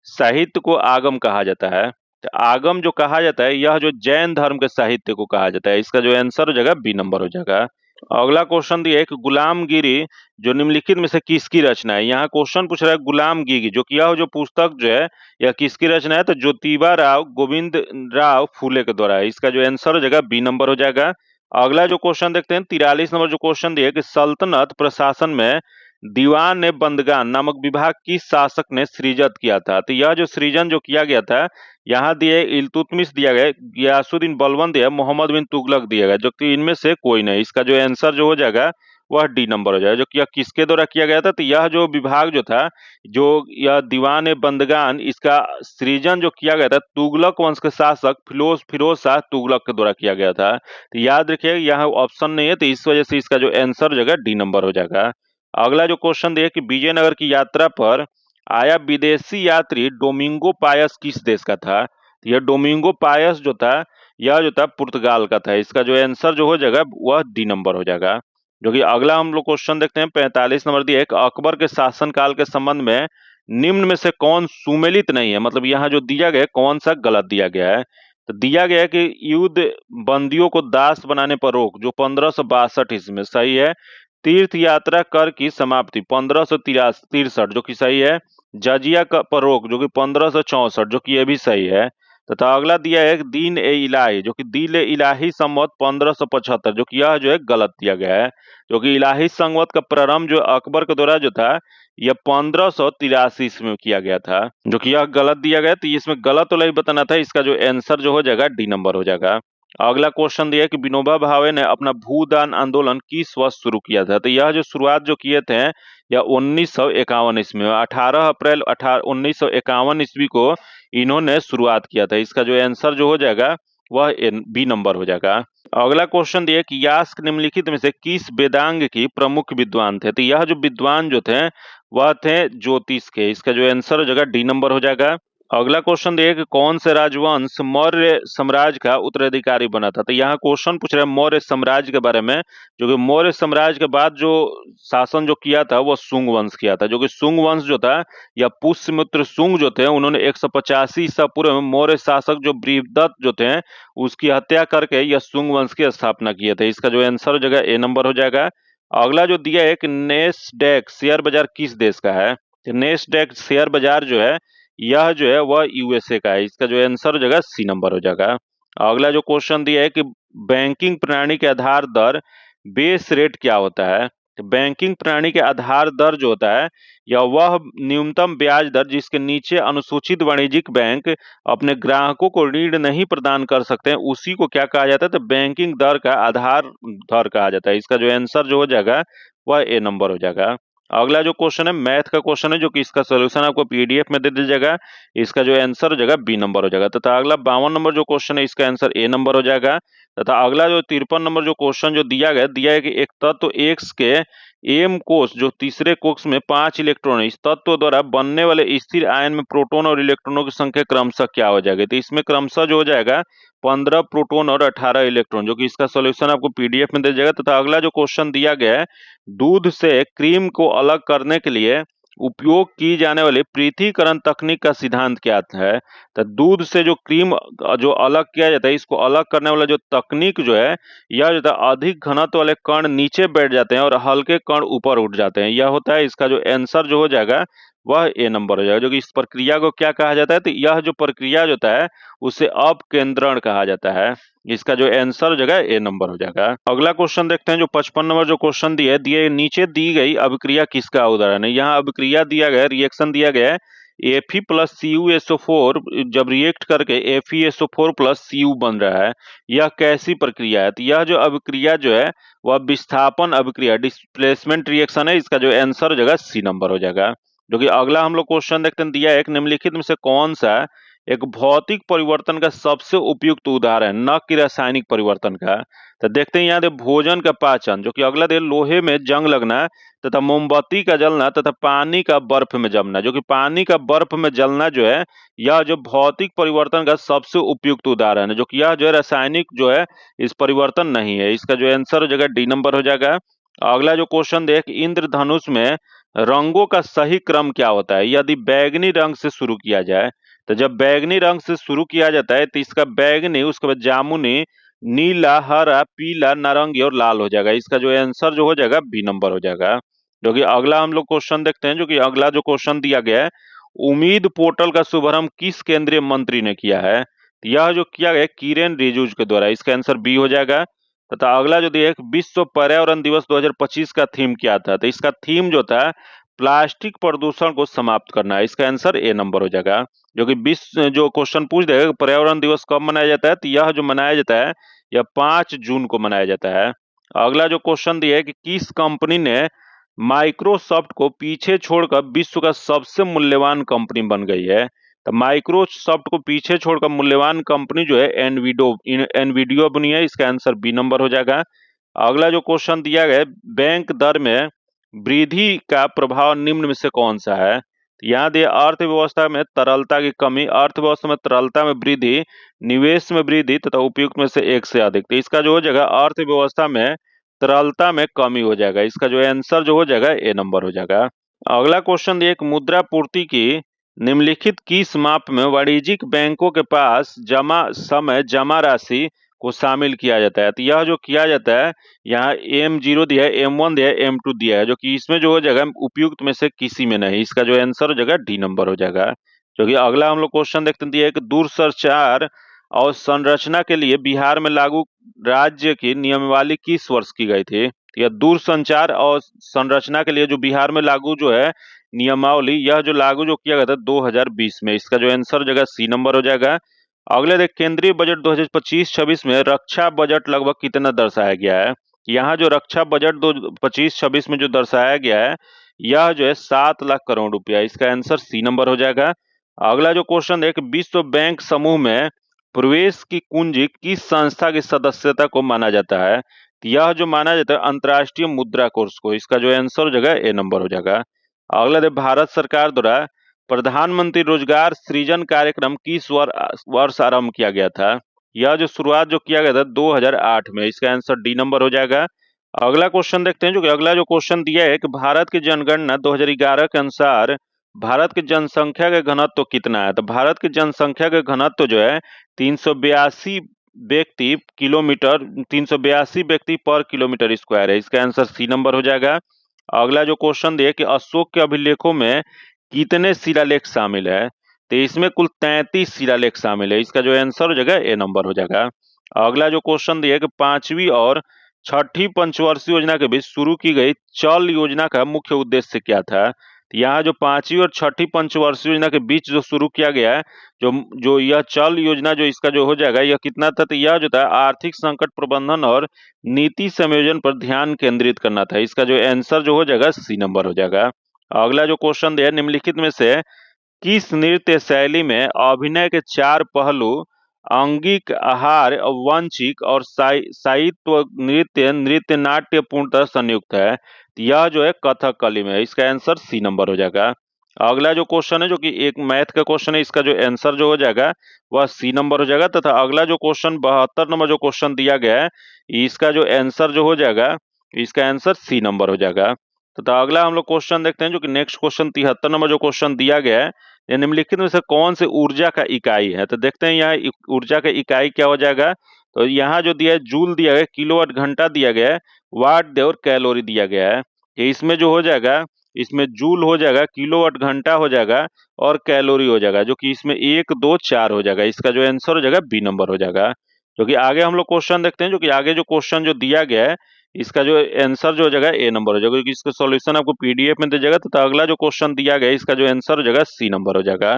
A: साहित्य को आगम कहा जाता है। तो आगम जो कहा जाता है यह जो जैन धर्म के साहित्य को कहा जाता है। इसका जो आंसर हो जाएगा बी नंबर हो जाएगा। अगला क्वेश्चन दिया है कि गुलामगिरी जो निम्नलिखित में से किसकी रचना है। यहाँ क्वेश्चन पूछ रहा है गुलामगिरी जो कि यह जो पुस्तक जो है यह किसकी रचना है, तो ज्योतिबा राव गोविंद राव फूले के द्वारा है। इसका जो आंसर हो जाएगा बी नंबर हो जाएगा। अगला जो क्वेश्चन देखते हैं 43 नंबर जो क्वेश्चन दिया है कि सल्तनत प्रशासन में दीवान ए बंदगान नामक विभाग किस शासक ने सृजित किया था? तो यह जो सृजन जो किया गया था, यहाँ दिए इल्तुतमिश दिया गया, गियासुद्दीन बलबन दिया, मोहम्मद बिन तुगलक दिया गया, जो कि इनमें से कोई नहीं। इसका जो आंसर जो हो जाएगा वह डी नंबर हो जाएगा। जो कि यह किसके द्वारा किया गया था? तो यह जो विभाग जो था, जो यह दीवान ए बंदगान, इसका सृजन जो किया गया था तुगलक वंश के शासक फिरोज शाह तुगलक के द्वारा किया गया था। तो याद रखिए यहाँ ऑप्शन नहीं है, तो इस वजह से इसका जो आंसर जो है डी नंबर हो जाएगा। अगला जो क्वेश्चन दिया कि विजयनगर की यात्रा पर आया विदेशी यात्री डोमिंगो पायस किस देश का था? तो यह डोमिंगो पायस जो था, यह जो था पुर्तगाल का था। इसका जो आंसर जो हो जाएगा वह डी नंबर हो जाएगा। जो कि अगला हम लोग क्वेश्चन देखते हैं, 45 नंबर दिया, एक अकबर के शासनकाल के संबंध में निम्न में से कौन सुमेलित नहीं है? मतलब यहाँ जो दिया गया कौन सा गलत दिया गया है? तो दिया गया है कि युद्ध बंदियों को दास बनाने पर रोक, जो 1562 ईस्वी में सही है। तीर्थ यात्रा कर की समाप्ति 1563 जो कि सही है। जजिया पर रोक जो कि 1564 जो कि ये भी सही है। तथा अगला दिया है दीन ए इलाही, जो कि दीन ए इलाही संवत 1575 जो कि यह जो है गलत दिया गया है। जो कि इलाही संवत का प्रारंभ जो अकबर के द्वारा जो था यह 1583 ईस्वी में किया गया था, जो कि यह गलत दिया गया। तो इसमें गलत वाला ही बताना था। इसका जो आंसर जो हो जाएगा डी नंबर हो जाएगा। अगला क्वेश्चन दिया कि विनोबा भावे ने अपना भूदान आंदोलन किस वर्ष शुरू किया था? तो यह जो शुरुआत जो किए थे यह 1951 ईस्वी में, 18 अप्रैल 1951 ईस्वी को इन्होंने शुरुआत किया था। इसका जो आंसर जो हो जाएगा वह बी नंबर हो जाएगा। अगला क्वेश्चन दिया कि यास्क निम्नलिखित में से किस वेदांग की प्रमुख विद्वान थे? तो यह जो विद्वान जो थे वह थे ज्योतिष के। इसका जो आंसर हो जाएगा डी नंबर हो जाएगा। अगला क्वेश्चन दिया कि कौन से राजवंश मौर्य साम्राज्य का उत्तराधिकारी बना था? तो यहाँ क्वेश्चन पूछ रहे हैं मौर्य साम्राज्य के बारे में, जो कि मौर्य साम्राज्य के बाद जो शासन जो किया था वो शुंग वंश किया था। जो कि शुंग वंश जो था या पुष्यमित्र शुंग जो थे, उन्होंने 185 ईसा पूर्व में मौर्य शासक जो बृहदत्त जो थे उसकी हत्या करके यह शुंग वंश की स्थापना किए थे। इसका जो आंसर हो जाएगा ए नंबर हो जाएगा। अगला जो दिया है कि नेस्डैक शेयर बाजार किस देश का है? नेस्डैक शेयर बाजार जो है यह जो है वह यूएसए का है। इसका जो आंसर हो जाएगा सी नंबर हो जाएगा। अगला जो क्वेश्चन दिया है कि बैंकिंग प्रणाली के आधार दर बेस रेट क्या होता है? तो बैंकिंग प्रणाली के आधार दर जो होता है या वह न्यूनतम ब्याज दर जिसके नीचे अनुसूचित वाणिज्यिक बैंक अपने ग्राहकों को ऋण नहीं प्रदान कर सकते हैं, उसी को क्या कहा जाता है? तो बैंकिंग दर का आधार दर कहा जाता है। इसका जो आंसर जो हो जाएगा वह ए नंबर हो जाएगा। अगला जो क्वेश्चन है मैथ का क्वेश्चन है, जो कि इसका सोल्यूशन आपको पीडीएफ में दे दिया जाएगा। इसका जो आंसर हो जाएगा बी नंबर हो जाएगा। तथा अगला 52 नंबर जो क्वेश्चन है इसका आंसर ए नंबर हो जाएगा। तथा अगला जो 53 नंबर जो क्वेश्चन जो दिया है कि एक तत्व एक्स के एम कोष जो तीसरे कोष में 5 इलेक्ट्रॉन है, इस तत्व द्वारा बनने वाले स्थिर आयन में प्रोटॉन और इलेक्ट्रॉनों की संख्या क्रमशः क्या हो जाएगी? तो इसमें क्रमशः जो हो जाएगा 15 प्रोटॉन और 18 इलेक्ट्रॉन, जो कि इसका सोल्यूशन आपको पीडीएफ में दे जाएगा। तथा अगला जो क्वेश्चन दिया गया है दूध से क्रीम को अलग करने के लिए उपयोग की जाने वाली पृथक्करण तकनीक का सिद्धांत क्या है? तो दूध से जो क्रीम जो अलग किया जाता है, इसको अलग करने वाला जो तकनीक जो है यह जो है अधिक घनत्व वाले कण नीचे बैठ जाते हैं और हल्के कण ऊपर उठ जाते हैं, यह होता है। इसका जो आंसर जो हो जाएगा वह ए नंबर हो जाएगा। जो कि इस प्रक्रिया को क्या कहा जाता है? तो यह जो प्रक्रिया जो होता है उसे अपकेंद्रण कहा जाता है। इसका जो आंसर हो जाएगा ए नंबर हो जाएगा। अगला क्वेश्चन देखते हैं जो 55 नंबर जो क्वेश्चन दिए नीचे दी गई अभिक्रिया किसका उदाहरण है? यहाँ अभिक्रिया दिया गया, रिएक्शन दिया गया है Fe प्लस CuSO4 जब रिएक्ट करके FeSO4 प्लस Cu बन रहा है, यह कैसी प्रक्रिया है? तो यह जो अभिक्रिया जो है वह विस्थापन अभिक्रिया डिस्प्लेसमेंट रिएक्शन है। इसका जो आंसर हो जाएगा सी नंबर हो जाएगा। जो कि अगला हम लोग क्वेश्चन देखते हैं दिया है एक निम्नलिखित में से कौन सा एक भौतिक परिवर्तन का सबसे उपयुक्त उदाहरण, न कि रासायनिक परिवर्तन का? तो देखते हैं यहाँ भोजन का पाचन, जो कि अगला दे लोहे में जंग लगना तथा मोमबत्ती का जलना तथा पानी का बर्फ में जमना। जो कि पानी का बर्फ में जलना जो है यह जो भौतिक परिवर्तन का सबसे उपयुक्त उदाहरण है। जो कि यह जो है रासायनिक जो है इस परिवर्तन नहीं है। इसका जो आंसर हो जाएगा डी नंबर हो जाएगा। अगला जो क्वेश्चन देख इंद्रधनुष में रंगों का सही क्रम क्या होता है? यदि बैगनी रंग से शुरू किया जाए, तो जब बैगनी रंग से शुरू किया जाता है तो इसका बैगनी, उसके बाद जामुनी, नीला, हरा, पीला, नारंगी और लाल हो जाएगा। इसका जो आंसर जो हो जाएगा बी नंबर हो जाएगा। जो कि अगला हम लोग क्वेश्चन देखते हैं, जो कि अगला जो क्वेश्चन दिया गया है उम्मीद पोर्टल का शुभारंभ किस केंद्रीय मंत्री ने किया है? तो यह जो किया गया किरेन रिजिजू के द्वारा। इसका आंसर बी हो जाएगा। तथा अगला जो दिया है विश्व पर्यावरण दिवस 2025 का थीम क्या था, तो इसका थीम जो था प्लास्टिक प्रदूषण को समाप्त करना है। इसका आंसर ए नंबर हो जाएगा। जो कि विश्व जो क्वेश्चन पूछ देगा पर्यावरण दिवस कब मनाया जाता है, तो यह जो मनाया जाता है यह 5 जून को मनाया जाता है। अगला जो क्वेश्चन दिया है कि किस कंपनी ने माइक्रोसॉफ्ट को पीछे छोड़कर विश्व का सबसे मूल्यवान कंपनी बन गई है, तो माइक्रोसॉफ्ट को पीछे छोड़कर मूल्यवान कंपनी जो है एनवीडियो बनी है। इसका आंसर बी नंबर हो जाएगा। अगला जो क्वेश्चन दिया गया है बैंक दर में वृद्धि का प्रभाव निम्न में से कौन सा है, तो यहाँ दिया अर्थव्यवस्था में तरलता की कमी, अर्थव्यवस्था में तरलता में वृद्धि, निवेश में वृद्धि तथा उपयुक्त में से एक से अधिक। तो इसका जो हो जाएगा अर्थव्यवस्था में तरलता में कमी हो जाएगा। इसका जो आंसर जो हो जाएगा ए नंबर हो जाएगा। अगला क्वेश्चन एक मुद्रा पूर्ति की निम्नलिखित किस माप में वाणिज्यिक बैंकों के पास जमा राशि को शामिल किया जाता है, तो यह जो किया जाता है यहाँ M0 दिया है, M1 दिया है, M2 दिया है, जो कि इसमें जो हो जाएगा उपयुक्त में से किसी में नहीं। इसका जो आंसर हो जाएगा डी नंबर हो जाएगा। जो कि अगला हम लोग क्वेश्चन देखते हैं, दिया है कि दूरसंचार और संरचना के लिए बिहार में लागू राज्य की नियमावली किस वर्ष की गई थी, यह दूरसंचार और संरचना के लिए जो बिहार में लागू जो है नियमावली, यह जो लागू जो किया गया था 2020 में। इसका जो आंसर हो जाएगा सी नंबर हो जाएगा। अगले देख केंद्रीय बजट 2025-26 में रक्षा बजट लगभग कितना दर्शाया गया है, यहाँ जो रक्षा बजट 2025-26 में जो दर्शाया गया है यह जो है 7 लाख करोड़ रुपया। इसका आंसर सी नंबर हो जाएगा। अगला जो क्वेश्चन है विश्व बैंक समूह में प्रवेश की कुंजी किस संस्था की सदस्यता को माना जाता है, यह जो माना जाता है अंतर्राष्ट्रीय मुद्रा कोष को। इसका जो आंसर हो जाएगा ए नंबर हो जाएगा। अगला भारत सरकार द्वारा प्रधानमंत्री रोजगार सृजन कार्यक्रम किस वर्ष आरंभ किया गया था, यह जो शुरुआत जो किया गया था 2008 में। इसका आंसर डी नंबर हो जाएगा। अगला क्वेश्चन देखते हैं, जो कि अगला जो क्वेश्चन दिया है कि भारत की जनगणना 2011 के अनुसार भारत की जनसंख्या का घनत्व कितना है, तो भारत की जनसंख्या का घनत्व जो है 382 व्यक्ति किलोमीटर 382 व्यक्ति पर किलोमीटर स्क्वायर है। इसका आंसर सी नंबर हो जाएगा। अगला जो क्वेश्चन दिया कि अशोक के अभिलेखों में कितने शिलालेख शामिल है, तो इसमें कुल 33 शिलालेख शामिल है। इसका जो आंसर हो जाएगा ए नंबर हो जाएगा। अगला जो क्वेश्चन दिया है कि 5वीं और 6ठी पंचवर्षीय योजना के बीच शुरू की गई चल योजना का मुख्य उद्देश्य क्या था, तो यहाँ जो 5वीं और 6ठी पंचवर्षीय योजना के बीच जो शुरू किया गया है जो यह चल योजना जो इसका जो हो जाएगा यह कितना था, तो यह जो था आर्थिक संकट प्रबंधन और नीति संयोजन पर ध्यान केंद्रित करना था। इसका जो आंसर जो हो जाएगा सी नंबर हो जाएगा। अगला जो क्वेश्चन दिया निम्नलिखित में से किस नृत्य शैली में अभिनय के 4 पहलू अंगिक, आहार, वांछिक और साहित्य नृत्य नाट्य पूर्णतः संयुक्त है, यह जो है कथकली में। इसका आंसर सी नंबर हो जाएगा। अगला जो क्वेश्चन है जो कि एक मैथ का क्वेश्चन है, इसका जो आंसर जो हो जाएगा वह सी नंबर हो जाएगा। तथा अगला जो क्वेश्चन 72 नंबर जो क्वेश्चन दिया गया है इसका जो आंसर जो हो जाएगा इसका आंसर सी नंबर हो जाएगा। तथा अगला हम लोग क्वेश्चन देखते हैं, जो कि नेक्स्ट क्वेश्चन 73 नंबर जो क्वेश्चन दिया गया है निम्नलिखित में से कौन से ऊर्जा का इकाई है, तो देखते हैं यहाँ ऊर्जा का इकाई क्या हो जाएगा। तो यहाँ जो दिया है जूल दिया गया, किलोवाट घंटा दिया गया है, वाट दिया और कैलोरी दिया गया है। इसमें जो हो जाएगा इसमें जूल हो जाएगा, किलोवाट घंटा हो जाएगा और कैलोरी हो जाएगा, जो कि इसमें 1 2 4 हो जाएगा। इसका जो आंसर हो जाएगा बी नंबर हो जाएगा। जो कि आगे हम लोग क्वेश्चन देखते हैं, जो कि आगे जो क्वेश्चन जो दिया गया है इसका जो आंसर जो हो जाएगा ए नंबर हो जाएगा, क्योंकि इसका सॉल्यूशन आपको पीडीएफ में दे जाएगा। तथा अगला जो क्वेश्चन दिया गया इसका जो आंसर हो जाएगा सी नंबर हो जाएगा।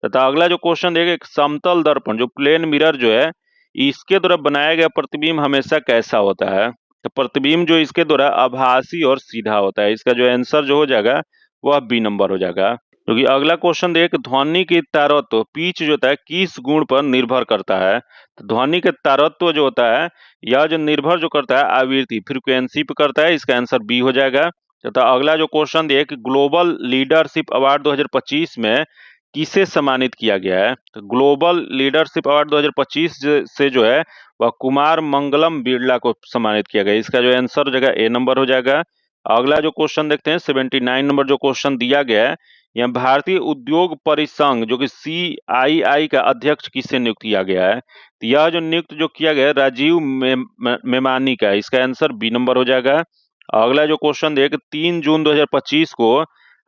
A: तथा अगला जो क्वेश्चन देगा एक समतल दर्पण जो प्लेन मिरर जो है इसके द्वारा बनाया गया प्रतिबिंब हमेशा कैसा होता है, तो प्रतिबिंब जो इसके द्वारा आभासी और सीधा होता है। इसका जो आंसर जो हो जाएगा वह बी नंबर हो जाएगा। क्योंकि अगला क्वेश्चन देख ध्वनि की तारत्व पिच जो होता है किस गुण पर निर्भर करता है, तो ध्वनि के तारत्व जो होता है यह जो निर्भर जो करता है आवृत्ति फ्रीक्वेंसी पे करता है। इसका आंसर बी हो जाएगा। तथा अगला जो क्वेश्चन दिया कि ग्लोबल लीडरशिप अवार्ड 2025 में किसे सम्मानित किया गया है, तो ग्लोबल लीडरशिप अवार्ड 2025 से जो है वह कुमार मंगलम बिरला को सम्मानित किया गया। इसका जो आंसर हो जाएगा ए नंबर हो जाएगा। अगला जो क्वेश्चन देखते हैं 79 नंबर जो क्वेश्चन दिया गया है, यहाँ भारतीय उद्योग परिसंघ जो कि CII का अध्यक्ष किसे नियुक्त किया गया है, तो यह जो नियुक्त जो किया गया है राजीव मेमानी का। इसका आंसर बी नंबर हो जाएगा। अगला जो क्वेश्चन देख 3 जून 2025 को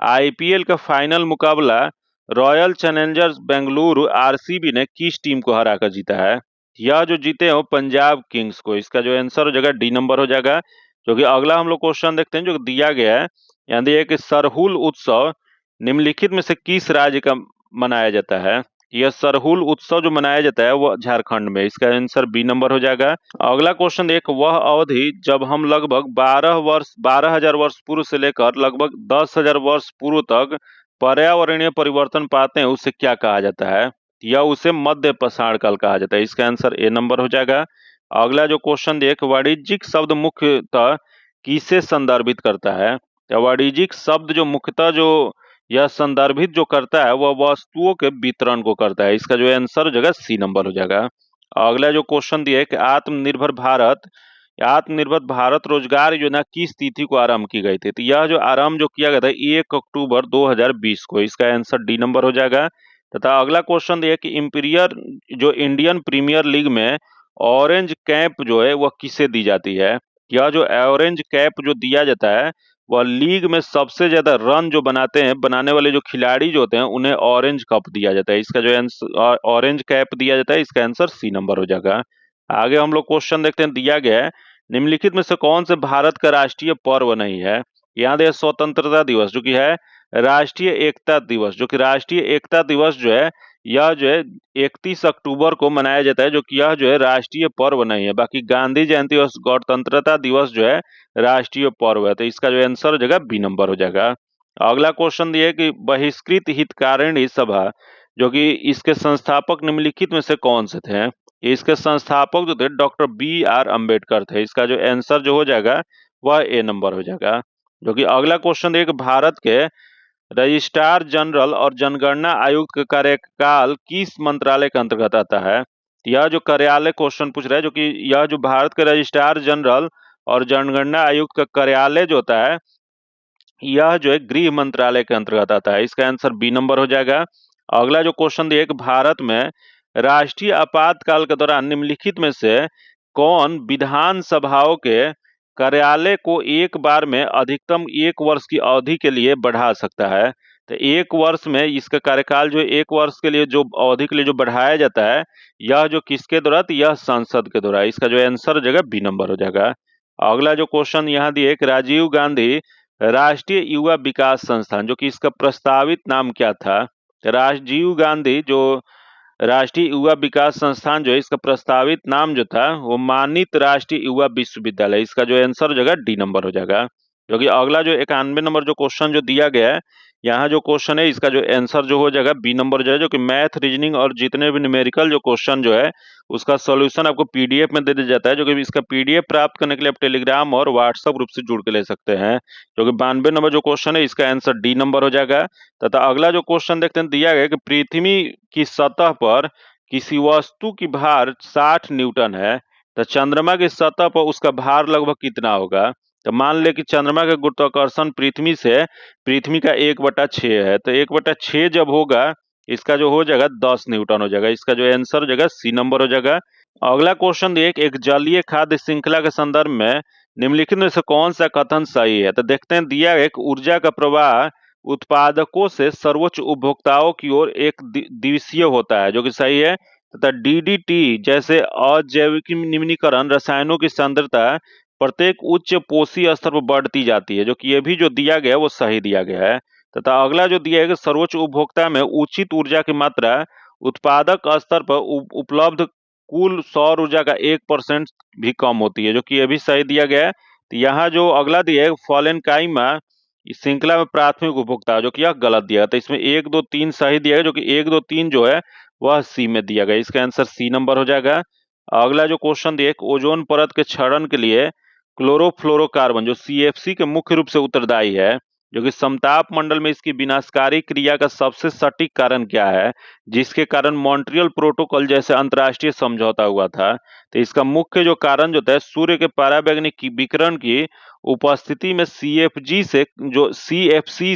A: IPL का फाइनल मुकाबला रॉयल चैलेंजर्स बेंगलुरु RCB ने किस टीम को हराकर जीता है, यह जो जीते हैं वो पंजाब किंग्स को। इसका जो आंसर हो जाएगा डी नंबर हो जाएगा। जो कि अगला हम लोग क्वेश्चन देखते हैं जो दिया गया है, यहाँ दिया है कि सरहुल उत्सव निम्नलिखित में से किस राज्य का मनाया जाता है। यह सरहुल उत्सव जो मनाया जाता है वो झारखंड में। इसका आंसर बी नंबर हो जाएगा। अगला क्वेश्चन एक, वह अवधि जब हम लगभग 12,000 वर्ष पूर्व से लेकर लगभग 10,000 वर्ष पूर्व तक पर्यावरणीय परिवर्तन पाते हैं उसे क्या कहा जाता है। या उसे मध्य पाषाण काल कहा जाता है। इसका आंसर ए नंबर हो जाएगा। अगला जो क्वेश्चन देख, वाणिज्यिक शब्द मुख्यतः किसे संदर्भित करता है। या वाणिज्यिक शब्द जो मुख्यतः जो यह संदर्भित जो करता है वह वस्तुओं के वितरण को करता है। इसका जो आंसर हो जाएगा सी नंबर हो जाएगा। अगला जो क्वेश्चन दिया है कि आत्मनिर्भर भारत रोजगार योजना किस तिथि को आरंभ की गई थी। तो यह जो आरंभ जो किया गया था 1 अक्टूबर 2020 को। इसका आंसर डी नंबर हो जाएगा। तथा अगला क्वेश्चन दिया कि इंडियन प्रीमियर लीग में ऑरेंज कैप जो है वह किसे दी जाती है। यह जो ऑरेंज कैप जो दिया जाता है वह लीग में सबसे ज्यादा रन जो बनाने वाले जो खिलाड़ी जो होते हैं उन्हें ऑरेंज कप दिया जाता है। इसका जो आंसर ऑरेंज कैप दिया जाता है। इसका आंसर सी नंबर हो जाएगा। आगे हम लोग क्वेश्चन देखते हैं, दिया गया है निम्नलिखित में से कौन से भारत का राष्ट्रीय पर्व नहीं है। यहाँ दे स्वतंत्रता दिवस जो कि है राष्ट्रीय एकता दिवस, जो कि राष्ट्रीय एकता दिवस जो है यह जो है 31 अक्टूबर को मनाया जाता है, जो कि यह जो है राष्ट्रीय पर्व नहीं है। बाकी गांधी जयंती और गणतंत्रता दिवस जो है राष्ट्रीय पर्व है। तो इसका जो आंसर हो जाएगा बी नंबर हो जाएगा। अगला क्वेश्चन दिया है कि बहिष्कृत हितकारिणी सभा जो कि इसके संस्थापक निम्नलिखित में से कौन से थे। इसके संस्थापक जो थे डॉक्टर बी आर अम्बेडकर थे। इसका जो आंसर जो हो जाएगा वह ए नंबर हो जाएगा। जो कि अगला क्वेश्चन एक, भारत के रजिस्ट्रार जनरल और जनगणना आयुक्त का कार्यकाल किस मंत्रालय के अंतर्गत आता है। यह जो कार्यालय क्वेश्चन पूछ रहा है, जो कि यह जो भारत के रजिस्ट्रार जनरल और जनगणना आयुक्त का कार्यालय जो होता है यह जो है गृह मंत्रालय के अंतर्गत आता है। इसका आंसर बी नंबर हो जाएगा। अगला जो क्वेश्चन दिया कि भारत में राष्ट्रीय आपातकाल के दौरान निम्नलिखित में से कौन विधानसभाओं के कार्यालय को एक बार में अधिकतम 1 वर्ष की अवधि के लिए बढ़ा सकता है। तो 1 वर्ष में इसका कार्यकाल जो 1 वर्ष के लिए जो अवधि के लिए जो बढ़ाया जाता है यह जो किसके द्वारा, तो यह संसद के द्वारा। इसका जो आंसर हो जाएगा बी नंबर हो जाएगा। अगला जो क्वेश्चन यहाँ दिए कि राजीव गांधी राष्ट्रीय युवा विकास संस्थान जो कि इसका प्रस्तावित नाम क्या था। राजीव गांधी जो राष्ट्रीय युवा विकास संस्थान जो है इसका प्रस्तावित नाम जो था वो मानित राष्ट्रीय युवा विश्वविद्यालय। इसका जो आंसर हो जाएगा डी नंबर हो जाएगा। जो कि अगला जो 91 नंबर जो क्वेश्चन जो दिया गया है यहाँ जो क्वेश्चन है इसका जो आंसर जो हो जाएगा बी नंबर जो है, जो कि मैथ रीजनिंग और जितने भी न्यूमेरिकल जो क्वेश्चन जो है उसका सॉल्यूशन आपको पीडीएफ में दे दिया जाता है। जो कि इसका पीडीएफ प्राप्त करने के लिए आप टेलीग्राम और व्हाट्सएप ग्रुप से जुड़ के ले सकते हैं। जो कि 92 नंबर जो क्वेश्चन है इसका आंसर डी नंबर हो जाएगा। तथा अगला जो क्वेश्चन देखते हैं, दिया गया कि पृथ्वी की सतह पर किसी वस्तु की भार 60 न्यूटन है तो चंद्रमा की सतह पर उसका भार लगभग कितना होगा। तो मान ले कि चंद्रमा का गुरुत्वाकर्षण पृथ्वी का 1/6 है, तो 1/6 जब होगा इसका जो हो जाएगा 10 न्यूटन हो जाएगा। इसका जो आंसर हो जाएगा सी नंबर हो जाएगा। अगला क्वेश्चन एक जलीय खाद्य श्रृंखला के संदर्भ में निम्नलिखित में से कौन सा कथन सही है। तो देखते हैं, दिया एक ऊर्जा का प्रवाह उत्पादकों से सर्वोच्च उपभोक्ताओं की ओर एक दिवसीय होता है, जो कि सही है। तथा डीडीटी जैसे अजैविक निम्नीकरण रसायनों की सांद्रता प्रत्येक उच्च पोषी स्तर पर बढ़ती जाती है, जो कि ये भी जो दिया गया है वो सही दिया गया है। तथा अगला जो दिया है कि सर्वोच्च उपभोक्ता में उचित ऊर्जा की मात्रा उत्पादक स्तर पर उपलब्ध कुल सौर ऊर्जा का 1% भी कम होती है, जो कि ये भी सही दिया गया है। तो यहाँ जो अगला दिया है फॉलेनकाइमा इस श्रृंखला में प्राथमिक उपभोक्ता, जो कि यह गलत दिया है। तो इसमें 1 2 3 सही दिया है, जो कि 1 2 3 जो है वह सी में दिया गया। इसका आंसर सी नंबर हो जाएगा। अगला जो क्वेश्चन दिया ओजोन परत के क्षरण के लिए क्लोरोफ्लोरोकार्बन जो सीएफसी के मुख्य रूप से उत्तरदायी है, जो कि समताप मंडल में इसकी विनाशकारी क्रिया का सबसे सटीक कारण क्या है, जिसके कारण मॉन्ट्रियल प्रोटोकॉल जैसे अंतर्राष्ट्रीय समझौता हुआ था। तो इसका मुख्य जो कारण जो था सूर्य के पराबैंगनी विकिरण की उपस्थिति में सीएफसी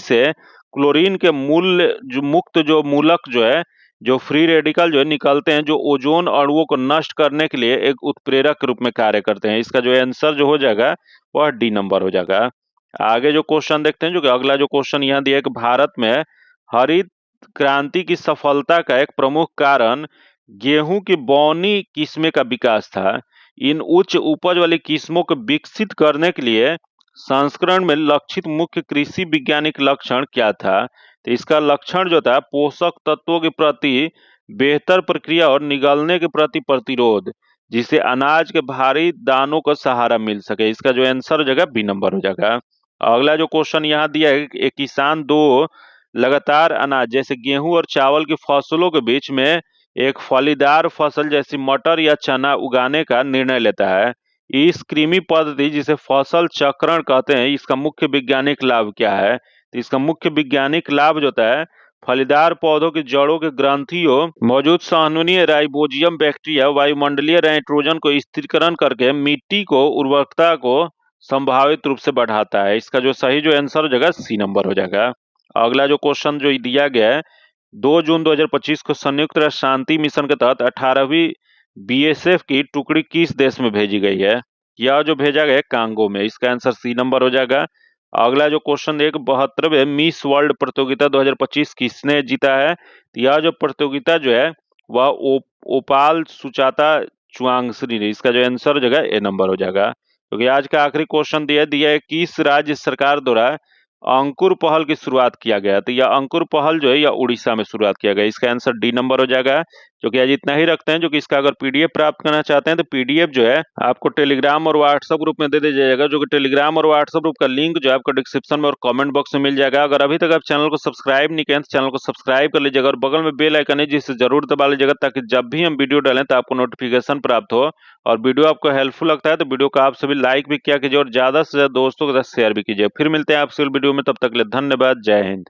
A: से क्लोरीन के मुक्त जो मूलक जो है जो फ्री रेडिकल जो है निकलते हैं, जो ओजोन अणुओं को नष्ट करने के लिए एक उत्प्रेरक के रूप में कार्य करते हैं। इसका जो आंसर जो हो जाएगा वह डी नंबर हो जाएगा। आगे जो क्वेश्चन देखते हैं, जो कि अगला जो क्वेश्चन यहाँ दिया है कि भारत में हरित क्रांति की सफलता का एक प्रमुख कारण गेहूं की बौनी किस्में का विकास था। इन उच्च उपज वाली किस्मों को विकसित करने के लिए संस्करण में लक्षित मुख्य कृषि वैज्ञानिक लक्षण क्या था? तो इसका लक्षण जो था, पोषक तत्वों के प्रति बेहतर प्रक्रिया और निगलने के प्रति प्रतिरोध, जिससे अनाज के भारी दानों को सहारा मिल सके। इसका जो आंसर हो जाएगा बी नंबर हो जाएगा। अगला जो क्वेश्चन यहाँ दिया है, एक किसान दो लगातार अनाज जैसे गेहूं और चावल की फसलों के बीच में एक फलीदार फसल जैसी मटर या चना उगाने का निर्णय लेता है। इस कृमि पद्धति, जिसे फसल चक्रण कहते हैं, इसका मुख्य वैज्ञानिक लाभ क्या है? तो इसका मुख्य वैज्ञानिक लाभ जो होता है, फलीदार पौधों की जड़ों के ग्रंथियों मौजूद संवहनीय राइबोजियम बैक्टीरिया वायुमंडलीय नाइट्रोजन को स्थिरीकरण करके मिट्टी को उर्वरकता को संभावित रूप से बढ़ाता है। इसका जो सही जो आंसर हो जाएगा सी नंबर हो जाएगा। अगला जो क्वेश्चन जो दिया गया है, 2 जून 2025 को संयुक्त राष्ट्र शांति मिशन के तहत 18वीं बीएसएफ की टुकड़ी किस देश में भेजी गई है? यह जो भेजा गया है कांगो में। इसका आंसर सी नंबर हो जाएगा। अगला जो क्वेश्चन 72वें मिस वर्ल्ड प्रतियोगिता 2025 किसने जीता है? यह जो प्रतियोगिता जो है वह ओपाल सुचाता चुआंगश्री ने। इसका जो आंसर हो जाएगा ए नंबर हो जाएगा। क्योंकि आज का आखिरी क्वेश्चन दिया है, किस राज्य सरकार द्वारा अंकुर पहल की शुरुआत किया गया? तो यह अंकुर पहल जो है यह उड़ीसा में शुरुआत किया गया। इसका आंसर डी नंबर हो जाएगा। जो कि आज इतना ही रखते हैं। जो कि इसका अगर पीडीएफ प्राप्त करना चाहते हैं तो पीडीएफ जो है आपको टेलीग्राम और व्हाट्सएप ग्रुप में दे दिया जाएगा। जो कि टेलीग्राम और व्हाट्सएप ग्रुप का लिंक जो है आपको डिस्क्रिप्शन में और कमेंट बॉक्स में मिल जाएगा। अगर अभी तक आप चैनल को सब्सक्राइब नहीं किए तो चैनल को सब्सक्राइब कर लीजिएगा और बगल में बेल आइकन है जिसे जरूर दबा लीजिएगा, ताकि जब भी हम वीडियो डालें तो आपको नोटिफिकेशन प्राप्त हो। और वीडियो आपको हेल्पफुल लगता है तो वीडियो को आप सभी लाइक भी किया कीजिए और ज्यादा से ज्यादा दोस्तों के साथ शेयर भी कीजिए। फिर मिलते हैं आपसे वीडियो में, तब तक के लिए धन्यवाद। जय हिंद।